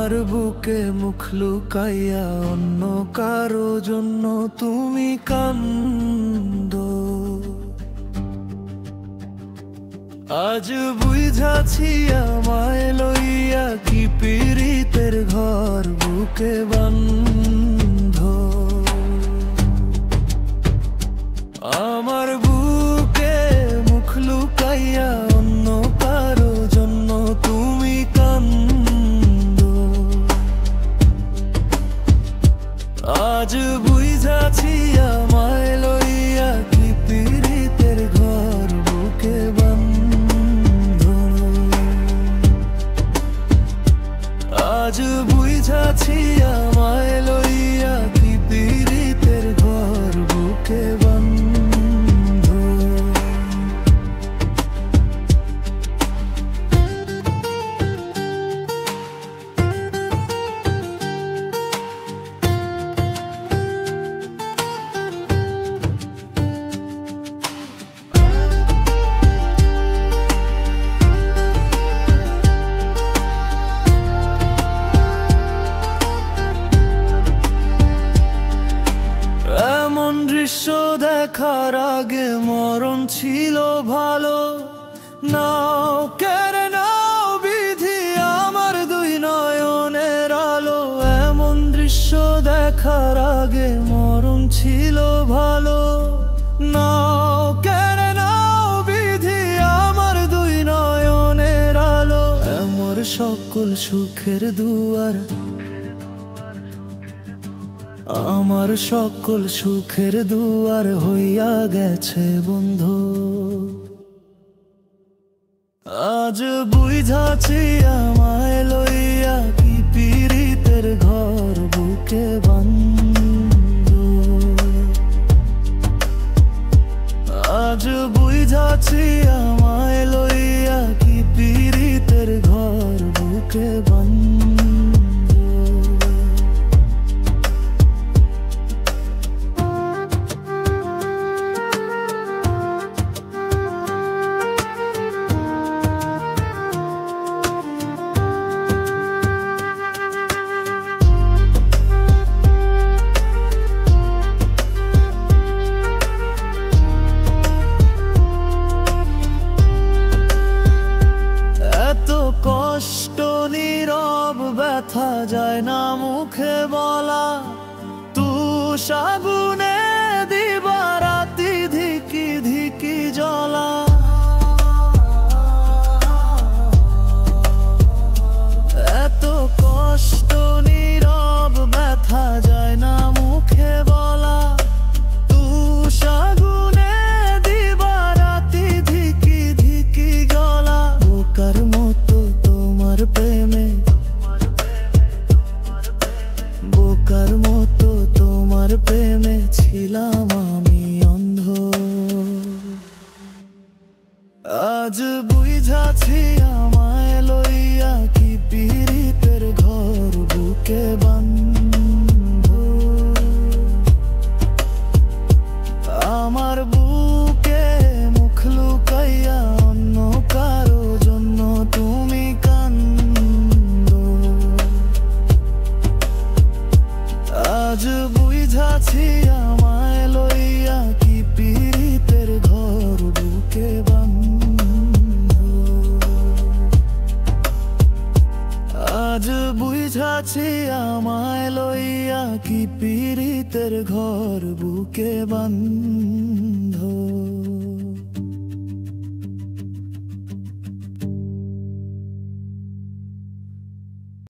আমার বুকে মুখ লুকাইয়া অন্য কারো জন্য তুমি কান্দো। আজ বুঝাছি আমায় লইয়া কি পীড়িতের ঘর বুকে বন্ধ। আমার বুকে মুখ লুকাইয়া অন্য কারো জন্য তুমি কান্দো। আজ বুঝাছি আমায় লইয়া কি পীড়িতের ঘর বুকে বন্ধ। আজ বুঝাছি আমায় লইয়া কি পীড়িতের ঘর বুকে বন্ধ। এমন দৃশ্য দেখার আগে মরণ ছিল ভালো। নাও কেড়ে নাও বিধি আমার দুই নয়নের আলো। এমন দৃশ্য দেখার আগে মরণ ছিল ভালো। নাও কেড়ে নাও বিধি আমার দুই নয়নের আলো। আমার সকল সুখের দুয়ার, আমার সকল সুখের দুয়ার হইয়া গেছে বন্ধ। আজ বুঝাছি আমায় লইয়া কি পীড়িতের ঘর বুকে বন্ধ। আজ বুঝাছি আমায় লইয়া কি পীড়িতের ঘর বুকে বন্ধ। কষ্ট নীরব ব্যথা যায় না মুখে বলা। তুষাগুনে দিবা রাতি ধিকি ধিকি জ্বলা। এত কষ্ট নীরব ব্যথা যায় না মুখে বলা। তুষাগুনে দিবা রাতি ধিকি ধিকি জ্বলা। বোকার মতো তোমার প্রেমে, বোকার মতো তোমার প্রেমে ছিলাম আমি অন্ধ। আজ বুঝাছি আমায় লইয়া কি পীড়িতের ঘর বুকে বন্ধ। আমার বুকে মুখ লুকাইয়া অন্য কারো জন্য তুমি কান্দো। আজ বুঝাছি আমায় লইয়া কি পীড়িতের ঘর বুকে বন্ধ। আজ বুঝাছি আমায় লইয়া কি পীড়িতের ঘর বুকে বন্ধ।